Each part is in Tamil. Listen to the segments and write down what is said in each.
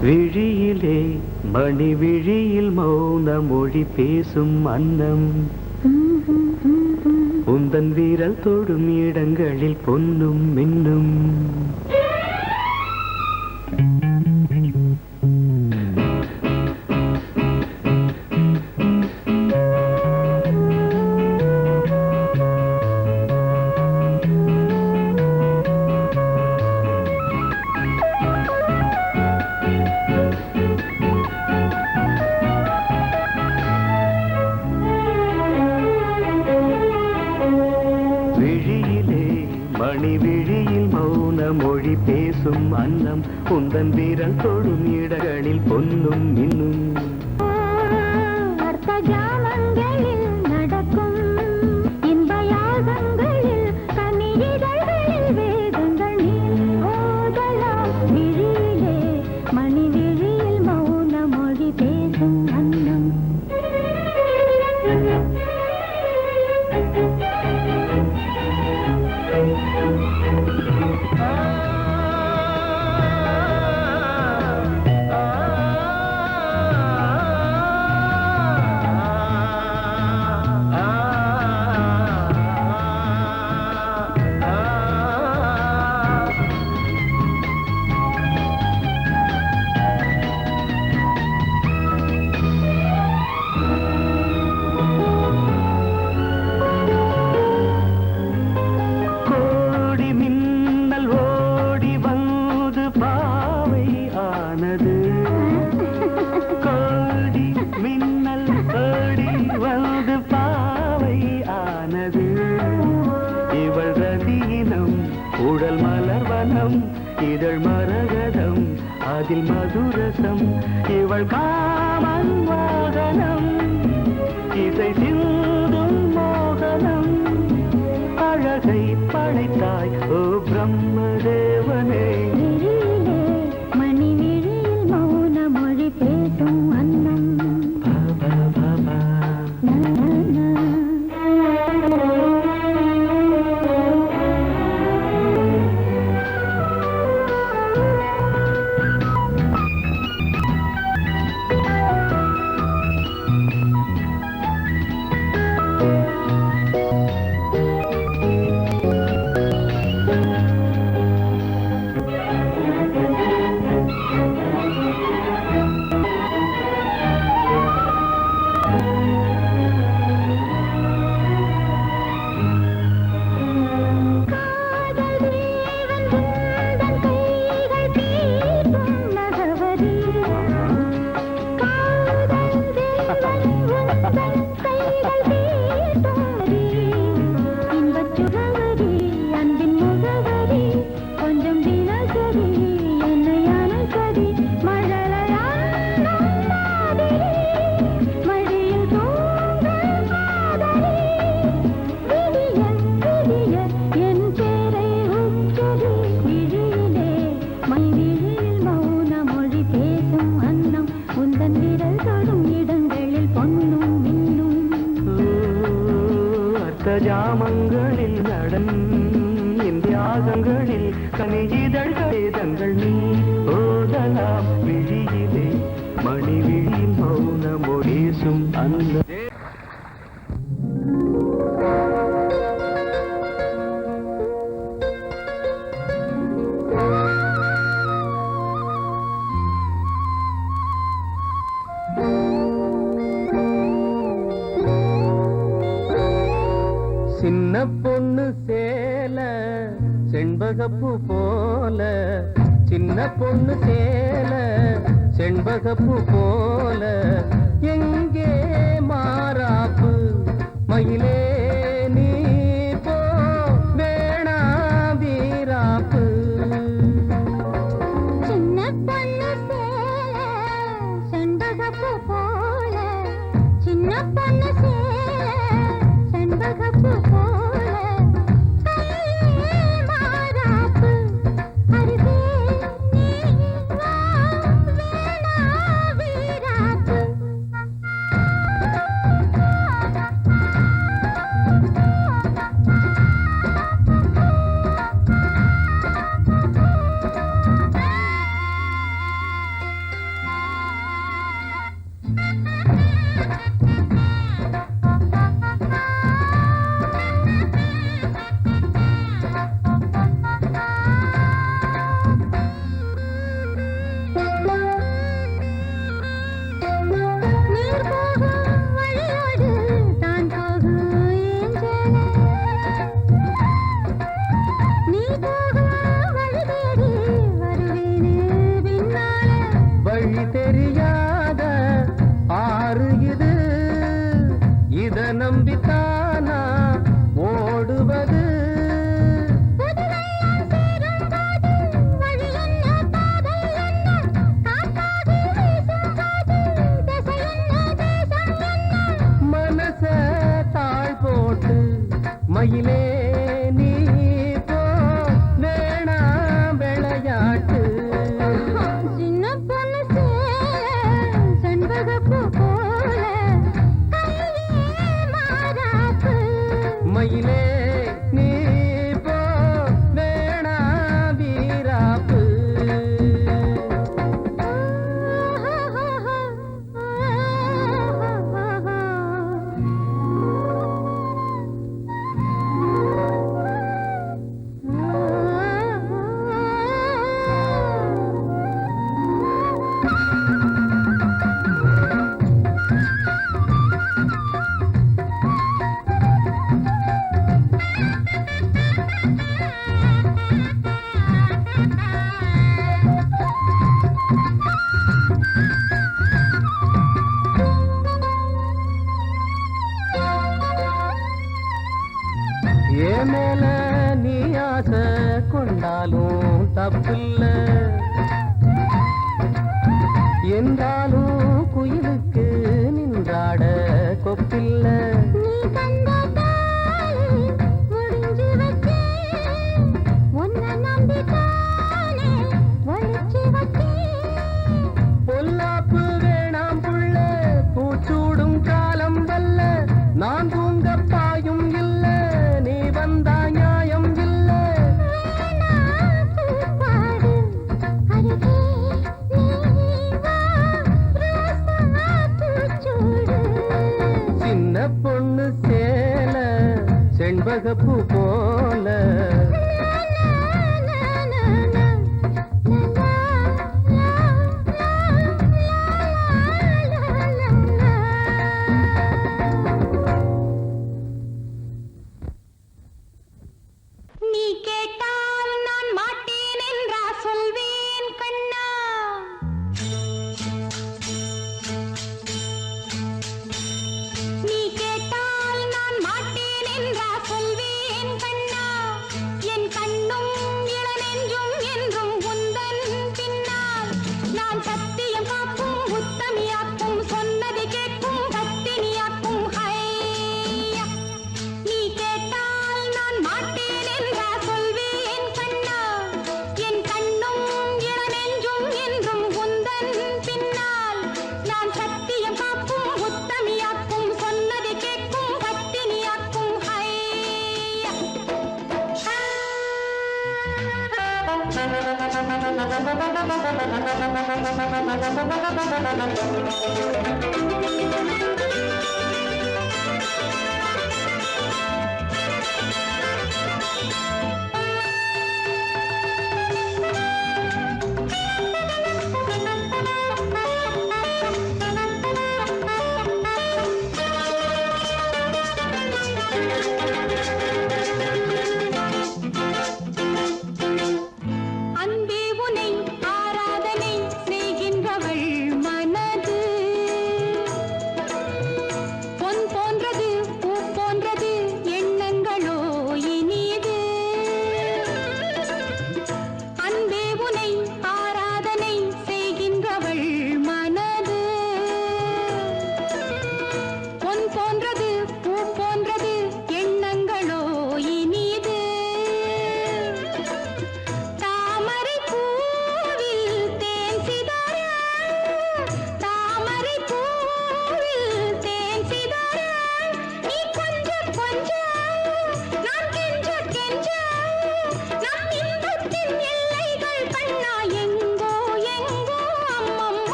விழியிலே மணி விழியில் மௌன மொழி பேசும் அன்னம் உந்தன் வீரல் தொடும் இடங்களில் பொன்னும் மின்னும் மணி விழியில் மௌன மொழி பேசும் அன்னம் உந்தன் வீரல் தொடும் இடங்களில் பொன்னும் மின்னும் அர்த்தஜாமங்களில் நடக்கும் இன்ப யாகங்களில் கனியிதழ்களில் வேதங்கள் நீ ஓதலாம் விழியிலே மணி விழியில் மௌன மொழி பேசும் அன்னம் உடல் மலர்வனம் இதழ் மரகதம் அதில் மதுரசம் இவள் காமன் வாகனம் இசை சிந்தும் மோகனம் அழகை படைத்தாய் ஓ பிரம்மதேவனே மணி விழியில் மௌன மொழி பேசும் அன்னம் ஜாமங்களில் நடன் இந்தியாகங்களில் கனியிதழ் வேதங்கள் நீ ஓதலாம் விழியிலே மணி விழியில் மௌன மொழிசும் அந்த சின்ன பொண்ணு சேல செண்பகப்பூ போல சின்ன பொண்ணு சேல செண்பகப்பூ போல எங்கே மாறாப்பு மயிலே நீ போ வேணா வீராப்பு சின்ன பொண்ணு சேல செண்பகப்பூ போல சின்ன பொண்ணு சேல செண்பகப்பூ மயிலே நீ போ வேணா விளையாட்டு சின்ன பொண்ணு செண்பகப்பூ போல கையே மாறாப்பு மயிலே நீ போ வேணா வீராப்பு ஏன் மேல நீ ஆசை கொண்டாலும் தப்பில்ல என்றாலும் குயிலுக்கு நின்றாட கொப்பில்ல நீ தந்த தாலி முடிஞ்சு வச்சேன் உன்னை நம்பித்தானே ஒளிச்சு வச்சேன் பொல்லாப்பு வேணாம் புள்ள பூச்சூடும் காலம் வல்ல நான் தூங்க பாயும் இல்ல நீ வந்தா நியாயம் இல்ல பாடு அருகே நீ வா ரோசா பூச்சூடு சின்ன பொண்ணு சேல செண்பகப்பூ போல நீ கேட்டால் நான் மாட்டேன் என்றா சொல்வேன் கண்ணா நீ கேட்டால் நான் மாட்டேன் என்றா சொல்வேன் கண்ணா என் கண்ணும் இளநெஞ்சும் என்றும் உந்தன் பின்னால் நான் சத்தியம் காக்கும் உத்தமியாக்கும் சொன்னதை கேட்கும் பத்தினியாக்கும் ஹையா நீ கேட்டால் நான் மாட்டேன் என்றா சொல்வேன் கண்ணா என் கண்ணும் இளநெஞ்சும் என்றும் உந்தன் பின்னால் நான் சத்தியம் காக்கும் உத்தமியாக்கும் சொன்னதை கேட்கும் பத்தினியாக்கும் ஹையா அன்பே உனை ஆராதனை செய்கின்றவள் மனது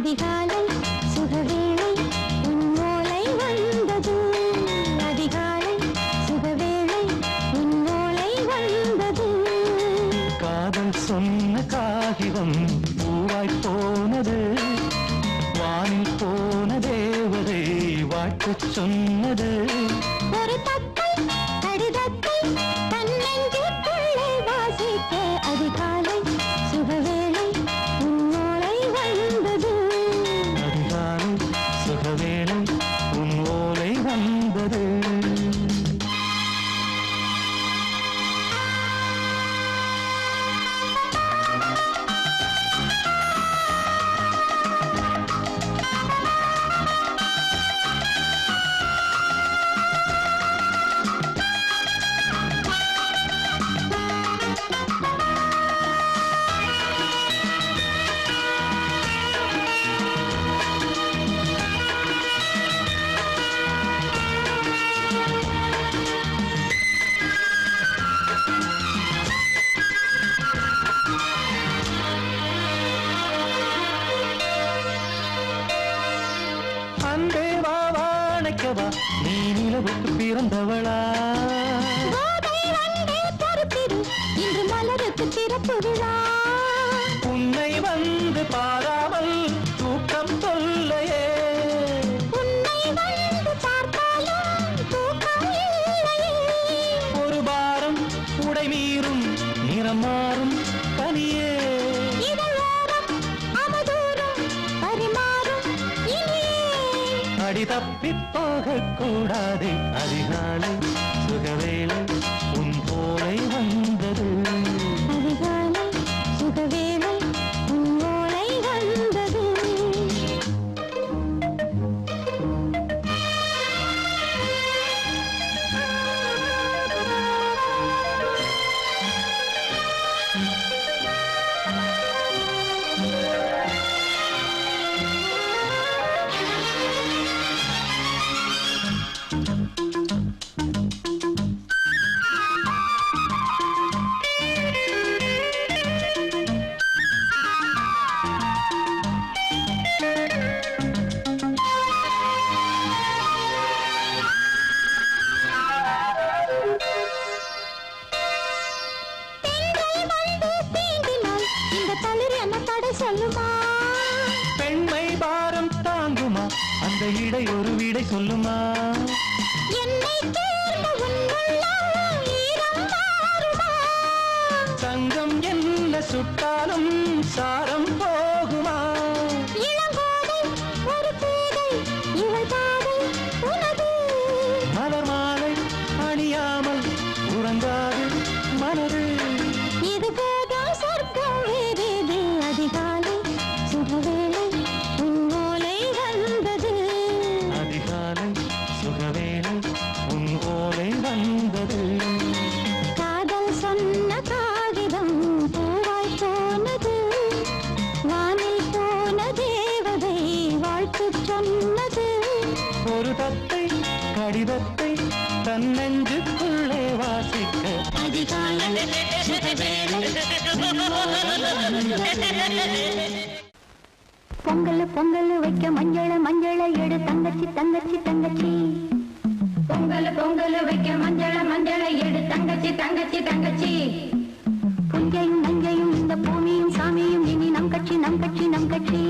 அதிகாலை சுகவேளை உன் ஓலை வந்தது. அதிகாலை சுகவேளை உன் ஓலை வந்தது. காதல் சொன்ன காகிதம் பூவாய் போனது. வானில் போன தேவதை வாழ்த்து சொன்னது. ஒரு தத்தை கடிதத்தை தன்னெஞ்சுக்குள்ளே வாசிக்க அதிகாலை சுகவேளை உன் ஓலை வந்தது. அதிகாலை சுகவேளை உன் ஓலை வந்தது. அன்பே வா வாழைக்கவா நீ நிலவுக்கு பிறந்தவளா. கோதை வந்தே பொறுப்பிரு இன்று மலருக்கு திறப்பு விழா. உன்னை வந்து பாராமல் தூக்கம் தொல்லையே. உன்னை வந்து பார்த்தாலும் தூக்கம் இல்லையே. ஒரு பாரம் உடை மீறும் நிறம் மாறும் கனியே. இதழோரம் அமுதூரம் பரிமாறும் இனியே. அடி தப்பிப் போகக் கூடாது. அதிகாலை சுகவேளை உன் போலை வந்தது. அதிகாலை சுகவேளை உன் ஓலை வந்தது. பெண்கள் வந்து தீண்டினால் இந்த தளிர் என்ன தடை சொல்லுமா? பெண்மை பாரம் தாங்குமா அந்த இடை ஒரு விடை சொல்லுமா. என்னை தேர்ந்த உன் உள்ளம் ஈரம் மாறுமா? சங்கம் என்ன சுட்டாலும் சாரம் போகுமா. இளங்கோதை ஒரு பேதை இவள் பாதை உனது. மலர் மாலை அணியாமல் உறங்காது மனது. இது போதும் சொர்க்கம் வேறேது. அதிகாலை சுகவேளை உன் ஓலை வந்தது. அதிகாலை சுகவேளை உன் ஓலை வந்தது. காதல் சொன்ன காகிதம் பூவாய் போனது. வானில் போன தேவதை வாழ்த்து சொன்னது. ஒரு தத்தை கடிதத்தை தன்னெஞ்சுக்குள்ளே வாசிக்க அதிகாலை சுகவேளை உன் ஓலை வந்தது. பொங்கல் பொங்கல் வைக்க மஞ்சள மஞ்சள எடு தங்கச்சி தங்கச்சி தங்கச்சி. பொங்கல் பொங்கல் வைக்க மஞ்சள மஞ்சள எடு தங்கச்சி தங்கச்சி தங்கச்சி. புஞ்சையும் நஞ்சையும் இந்த பூமியும் சாமியும் இனி நம் கட்சி நம் கட்சி நம் கட்சி.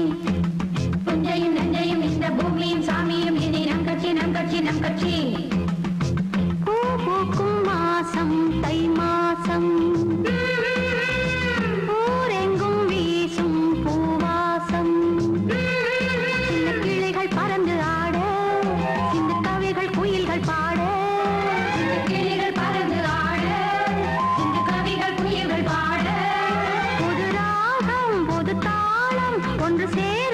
புஞ்சையும் நஞ்சையும் இந்த பூமியும் சாமியும் இனி நம் கட்சி நம் கட்சி நம் கட்சி. பூ பூக்கும் மாசம் தை மாசம். ஊரெங்கும் வீசும் பூவாசம். சின்ன கிளைகள் பறந்து ஆட சின்ன கவிகள் குயில்கள் பாட. சின்ன கிளைகள் பறந்து ஆட சின்ன கவிகள் குயில்கள் பாட. புது ராகம் புது தாளம் ஒன்று சேர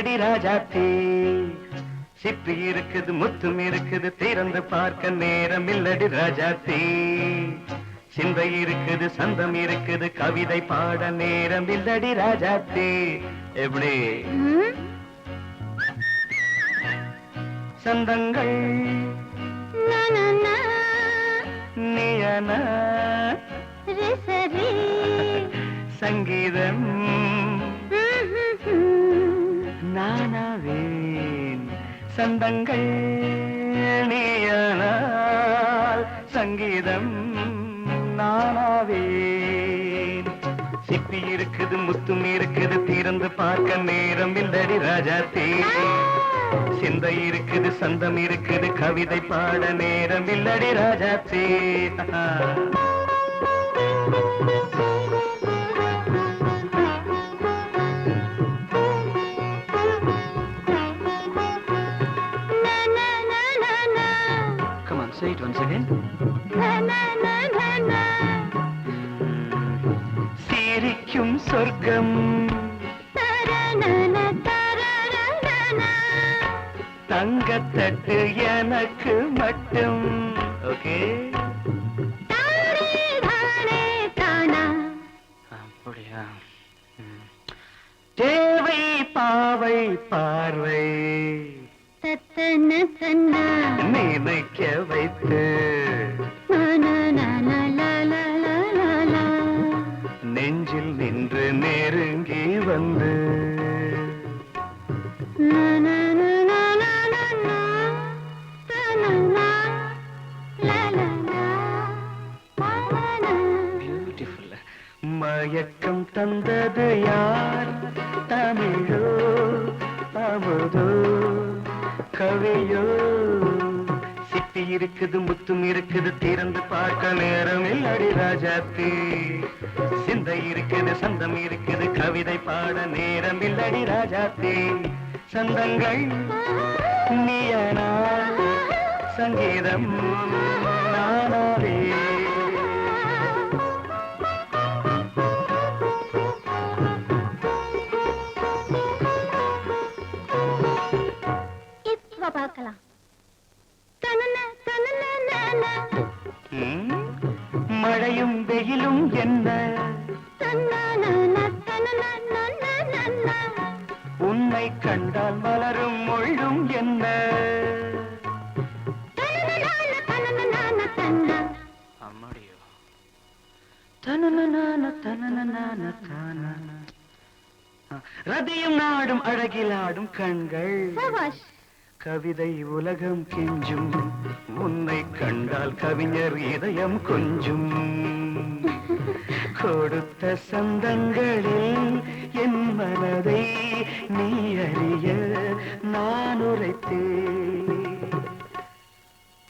இல்லடி ராஜாத்தே. சிப்பி இருக்குது முத்தும் இருக்குது திறந்து பார்க்க நேரம் இல்லடி ராஜாத்தே. சிந்தை இருக்குது சந்தம் இருக்குது கவிதை பாட நேரம் இல்லடி ராஜாத்தே. எப்படி சந்தங்கள் நீயன சங்கீதம் நானாவேன். சந்தங்கள் நீயனால் சங்கீதம் நானாவேன். சிப்பி இருக்கு இருக்குது முத்தும் இருக்குது திறந்து பார்க்க நேரம் இல்லடி ராஜாத்தே சிந்தை இருக்குது சந்தம் இருக்குது கவிதை பாட நேரம் இல்லடி ராஜாத்தே Come on, say it once again. சிரிக்கும் சொர்க்கம் தங்கத்தட்டு எனக்கு மட்டும் ஓகே அப்படியா தேவை பாவை பார்வை நினைக்க வைத்து நெஞ்சில் நின்று நெருங்கி வந்து பியூட்டிஃபுல் மயக்கம் தந்தது யார் தமிழோ அமுதோ கவியோ சிப்பி இருக்குது முத்தும் இருக்குது திறந்து பார்க்க நேரம் இல்லடி ராஜாத்தி சிந்தை இருக்குது சந்தம் இருக்குது கவிதை பாட நேரம் இல்லடி ராஜாத்தி சந்தங்கள் நீயனா சங்கீதம் நானாவே பார்க்கலாம் மழையும் வெயிலும் என்ன உன்னை கண்டால் மலரும் மொழியும் என்ன அம்மாடியோ ரதியும் நாடும் அழகிலாடும் கண்கள் கவிதை உலகம் கெஞ்சும் உன்னை கண்டால் கவிஞர் இதயம் கொஞ்சும் கொடுத்த சந்தங்களில் என் மனதை நீ அறிய நான் உரைத்தேன்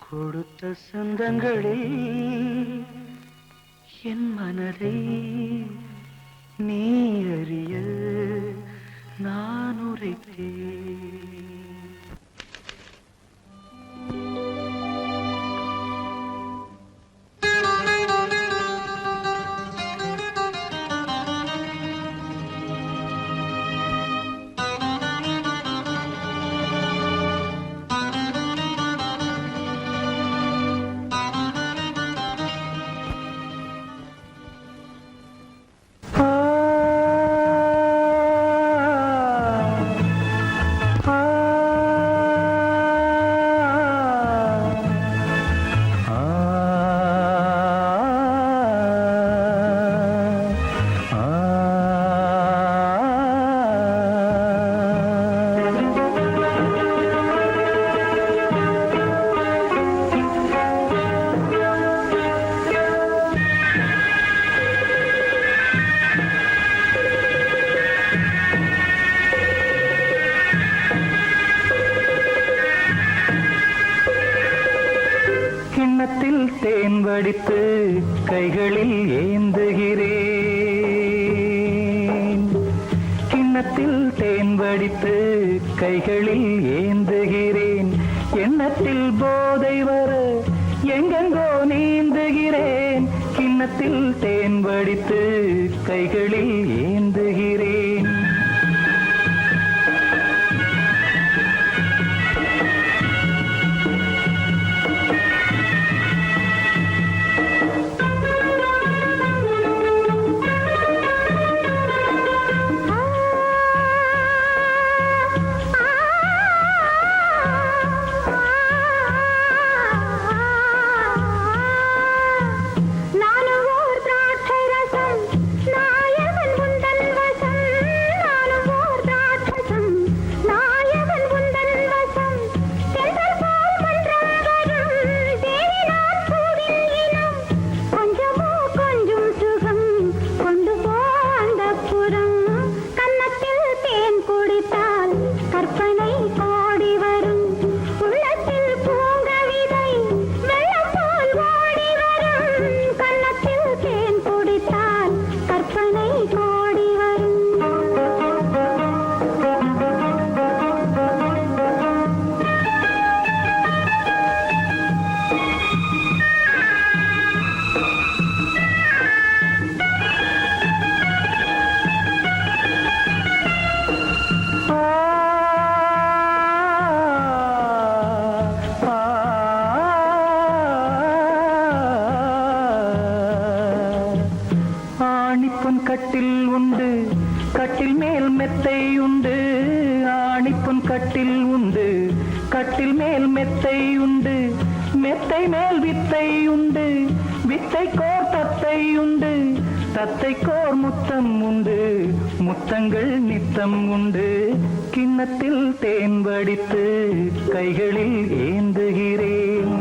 கொடுத்த சந்தங்களில் என் மனதை நீ அறிய நான் உரைத்தேன் தேன் வடித்து கைகளில் ஏந்துகிறேன் கிண்ணத்தில் தேன் வடித்து கைகளில் ஏந்துகிறேன் எண்ணத்தில் போதை வர எங்கெங்கோ நீந்துகிறேன் கிண்ணத்தில் தேன் வடித்து கைகளில் ஏந்துகிறேன் நானும் ஓர் திராட்சை ரசம் நாயகன் முந்தன் வசம் ஆணிப்பொன் கட்டில் உண்டு, கட்டில் மேல் மெத்தை உண்டு. ஆணிப்பொன் கட்டில் உண்டு, கட்டில் மேல் மெத்தை உண்டு. மெத்தை மேல் வித்தை உண்டு, வித்தை கோர் தத்தை உண்டு. தத்தை கோர் முத்தம் உண்டு, முத்தங்கள் நித்தம் உண்டு. கிண்ணத்தில் தேன் வடித்து கைகளில் ஏந்துகிறேன்.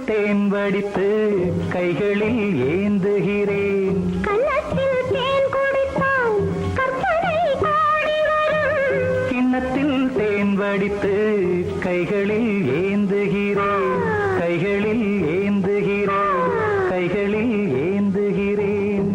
தேன் வடித்து கைகளில் ஏந்துகிறேன். கன்னத்தில் தேன் குடித்தால் கற்பனை பாடி வரும். கிண்ணத்தில் தேன் வடித்து கைகளில் ஏந்துகிறேன். கைகளில் ஏந்துகிறேன். கைகளில் ஏந்துகிறேன்.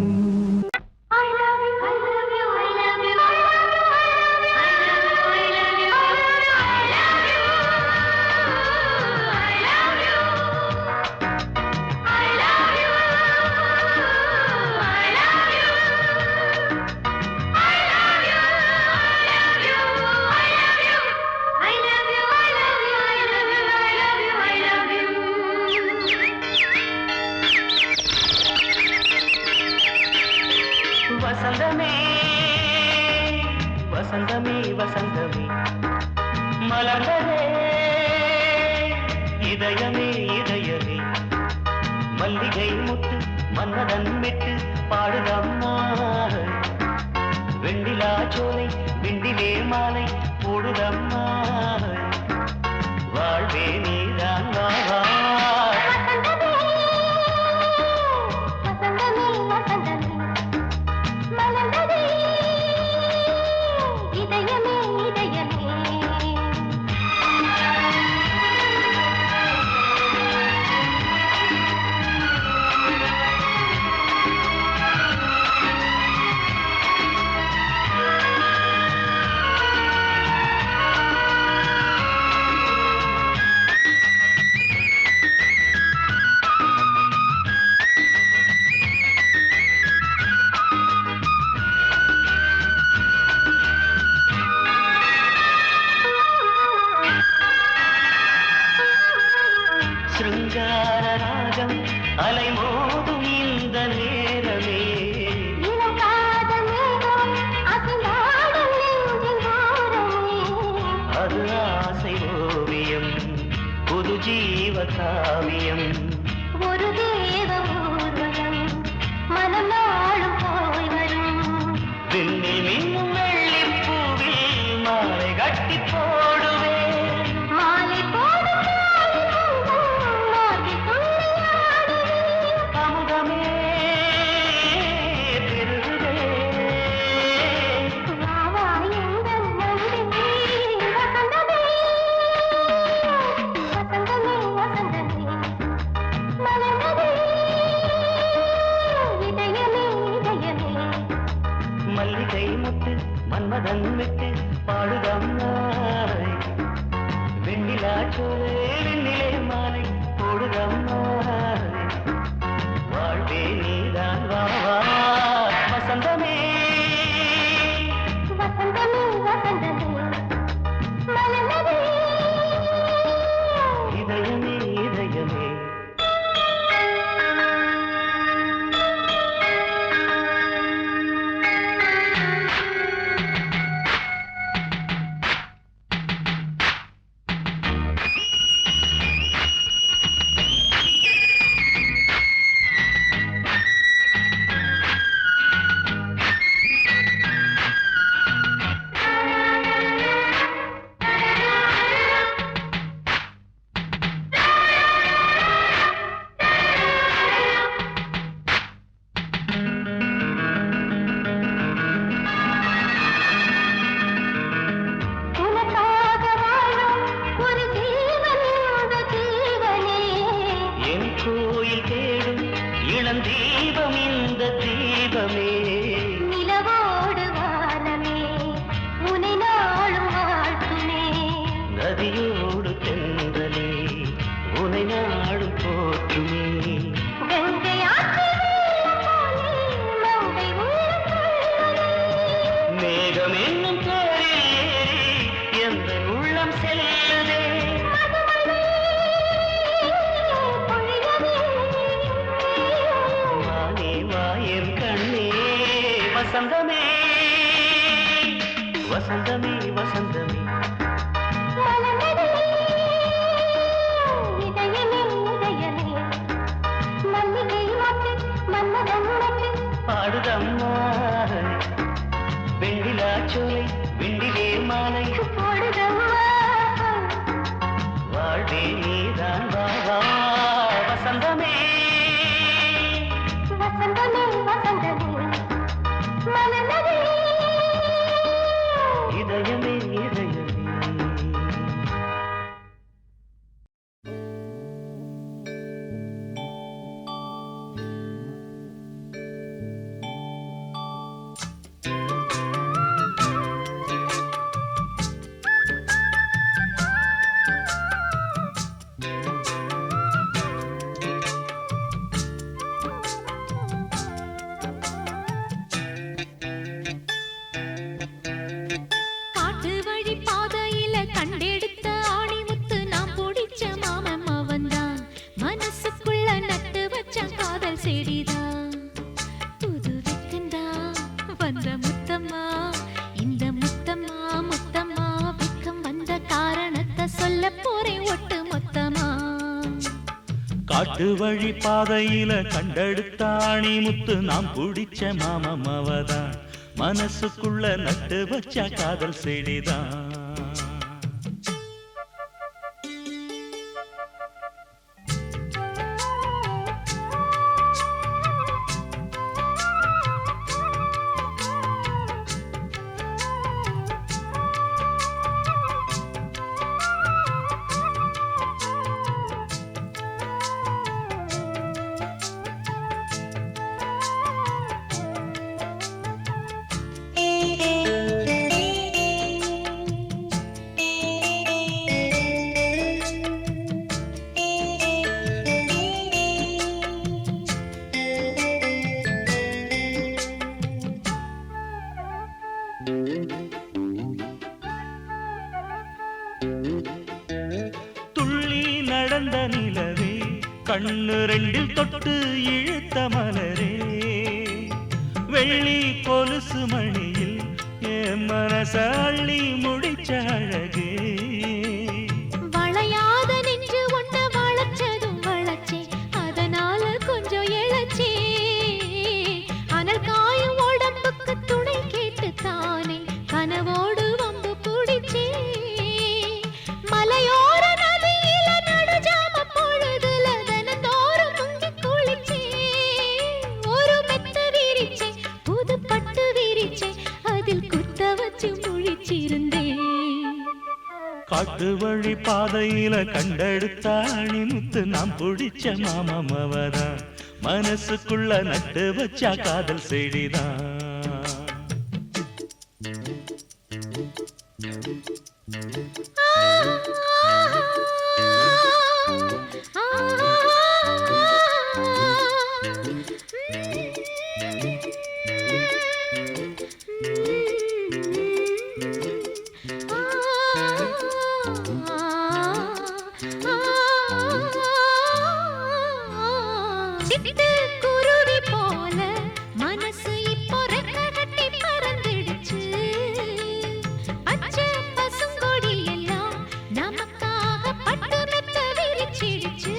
வசந்தமே வசந்தமே வசந்தமே மலர்ந்ததே இதயமே இதயமே. மல்லிகை முட்டு மன்னதன் விட்டு பாடுதம்மா. வெண்ணிலா சோலை விண்டிலே மாலை போடுதம்மா. வாழ்வே நீதான் வா. சிருங்கார ராகம் அலைமோதும் இந்த நேரமே. அது ஆசை ஓவியம், புது ஜீவ காவியம். ஒரு தேவ ஊர்வலம் மனம் நாளும் போய் வரும். விண்ணில் மின்னும் வெள்ளிப்பூவில் மாலை கட்டி போடுவேன். மாலை போடும் அமுதமே பெருகுதே. மல்லிகை முட்டு மன்மதன் விட்டு பாடுதம்மாய். வெண்ணிலா சோலை வெண்ணிலே மாலை போடுதம்மாய். வாழ்வே நீதான் வா. வசந்தமே வசந்தமே வசந்தமே மலர்ந்ததே. இதயமே இதயமே. தினம் தீபம் இந்த தீபமே நிலவோடு வானமே உனை நாளும் வாழ்த்துமே நதியோடு தென்றலே உனை நாளும் போற்றுமே மேகம் என்னும் பேரில் எந்த உள்ளம் செல்லுதே வானே வாயன் கண்ணே வசந்தமே வசந்தமே வசந்தமே பாடுதம்மா வெண்ணிலா சோலை வெண்ணிலே மாலை வாழ்வே நீதான் வாவா வசந்தமே இதயமே இதயமே காட்டு வழி பாதையில கண்டெடுத்த ஆணிமுத்து நான் பிடிச்ச மாமன் அவன்தான் மனசுக்குள்ள நட்டு வச்ச காதல் செடிதான் புது வெக்கந்தா வந்த முத்தம்மா இந்த முத்தம்மா முத்தம்மா வெக்கம் வந்த காரணத்தை சொல்ல போறேன் ஒட்டு மொத்தமா காட்டு வழி பாதையில கண்டெடுத்த ஆணி முத்து நாம் பிடிச்ச மாமம் அவதான் மனசுக்குள்ள நட்டு வச்ச காதல் செடிதான் துள்ளி நடந்த நிலவே கண்ணு ரெண்டில் தொட்டு இழுத்த மலரே வெள்ளி கொலுசு மணியில் என் மனச அள்ளி முடிச்ச அழகே வளையாத நெஞ்சு ஒன்ன வளைச்சதும் வளைச்சே அதனால கொஞ்சம் இழைச்சே அனல் காயும் உடம்புக்கு துணை கேட்டு தானே கனவோடு வம்பு பிடிச்சே மலையோர நதியில நடுஜாம பொழுதுல தினந்தோறும் முங்கி குளிச்சே ஒரு மெத்த விரிச்சே புது பட்டு விரிச்சே அதில் குத்த வச்சு முழிச்சிருந்தேன் காட்டு வழி பாதையில கண்டெடுத்த ஆணி முத்து நாம் பிடிச்ச மாமம் அவதான் மனசுக்குள்ள நட்டு வச்ச காதல் செடிதான் சிட்டு குருவி போல மனசு இப்போ ரெக்க கட்டி பறந்துடுச்சு பச்சை பசுங்கொடி எல்லாம் நமக்காக பட்டு மெத்த விரிச்சிடுச்சு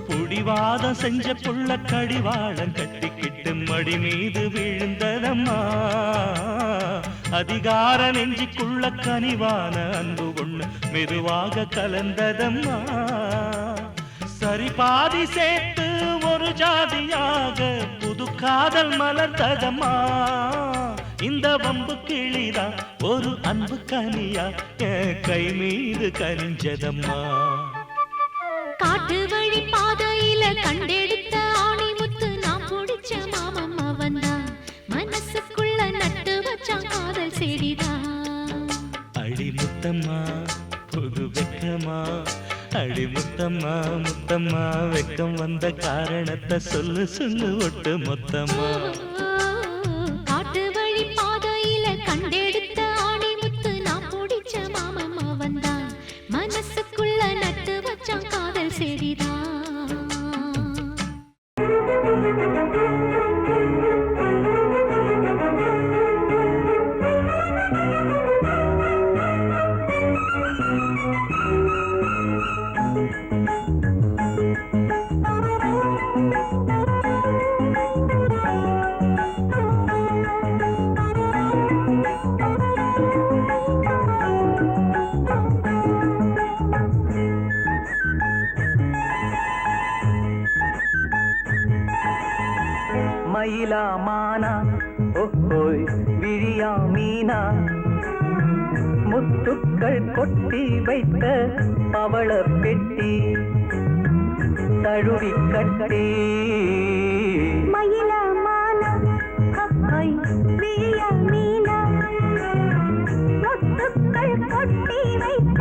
புடிவாதம் செஞ்ச புள்ள கடிவாளம் கட்டிக்கிட்டு மடி மீது விழுந்ததம்மா அதிகார நெஞ்சுக்குள்ள கனிவான அன்பு ஒண்ணு மெதுவாக கலந்ததம்மா சரி பாதி சேர்த்து ஒரு ஜாதியாக புது காதல் மலர்ந்ததம்மா இந்த வம்பு கிளிதா ஒரு அன்பு கனியா என் கை மீது கனிஞ்சதம்மா காட்டு வழி பாதையில கண்டெடுத்த காதல் செடிதான். அடி முத்தம்மா புது வெக்கமா, அடி முத்தம்மா முத்தம்மா வெக்கம் வந்த காரணத்தை சொல்லு சொல்லு ஒட்டு மொத்தமா. காட்டு வழி பாதையில கண்டெடுத்த ஆணி முத்து நான் பிடிச்ச மாமம்மா வந்தான். மனசுக்குள்ள நட்டு வச்சான் காதல் செடிதான். மயிலா மானா ஓஹோய் விழியா மீனா, முத்துக்கள் கொட்டி வைத்த பவள பெட்டி தழுவி கட்டி. மயிலா மானா ஓஹோய் விழியா மீனா, முத்துக்கள் கொட்டி வைத்த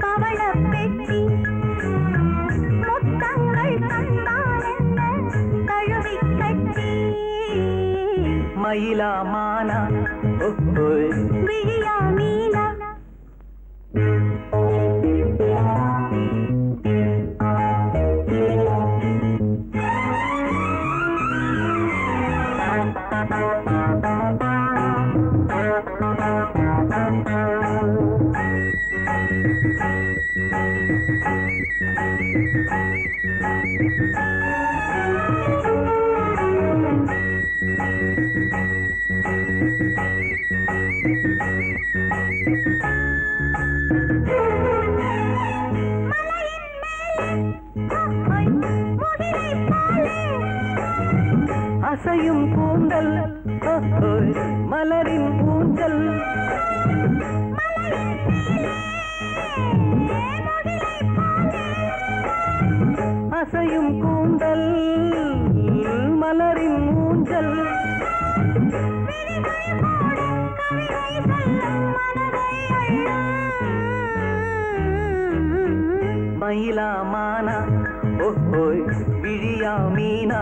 பவள பெட்டி முத்தங்கள் தந்தால் என்ன தழுவி கட்டி. மயிலா மானா ஓஹோய் விழியா மீனா. அசையும் கூந்தல் ஓஹோய் மலரின் ஊஞ்சல், அசையும் கூந்தல் மலரின் ஊஞ்சல். மயிலா மானா ஓஹோய் விழியா மீனா,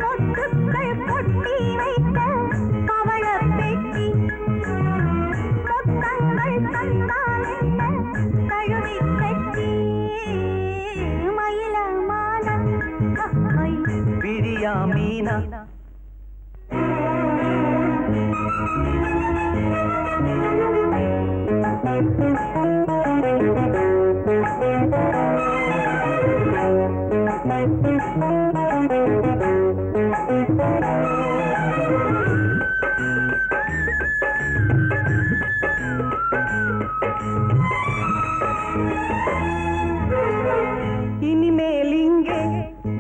முத்துக்கள் கொட்டி வைத்த பவள பெட்டி முத்தங்கள் தந்தால் என்ன தழுவி கட்டி. மயிலா மானா ஓஹோய் விழியா மீனா. இனிமேல் இங்கே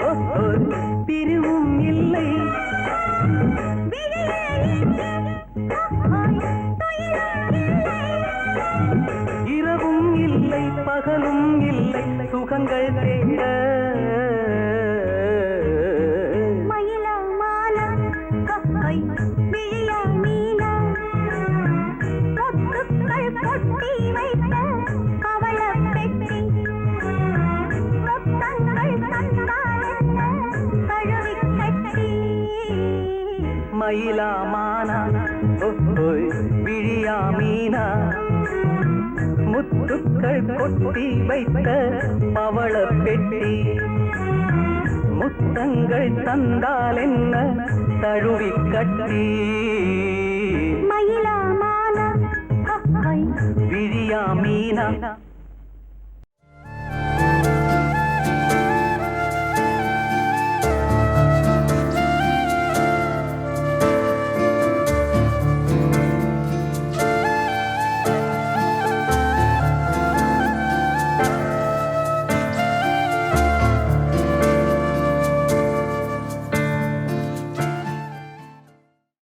ஓஹோய் பிரிவும் இல்லை, இரவும் இல்லை பகலும் இல்லை சுகங்கள் தேட. மயிலா மானா ஓஹோய் விழியா மீனா, முத்துக்கள் கொட்டி வைத்த பவள பெட்டி முத்தங்கள் தந்தால் என்ன தழுவி கட்டி. மயிலா மானா ஓஹோய் விழியா மீனா, முத்துக்கள் கொட்டி வைத்த பவள பெட்டி முத்தங்கள் தந்தால் என்ன தழுவி கட்டி. மயிலா மானா ஓஹோய் விழியா மீனா.